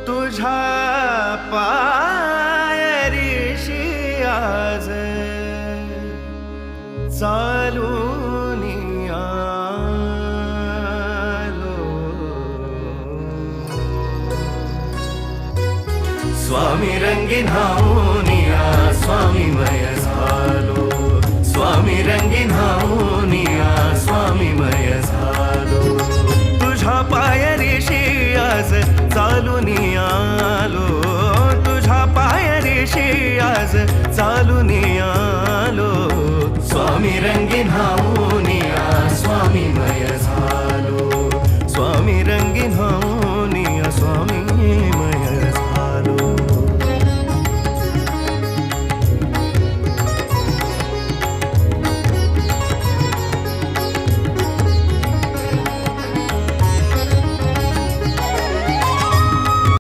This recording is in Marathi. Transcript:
तुझ्या पायरीशी आज चालून आलो. स्वामी रंगीन हाऊनिया स्वामीमय झालो. स्वामी रंगीन हाऊनिया स्वामीमय झालो. तुझ्या पायरीशी आज चालून आलो. तुझ्या पायरीशी आज चालून आलो. स्वामी रंगीन हाऊ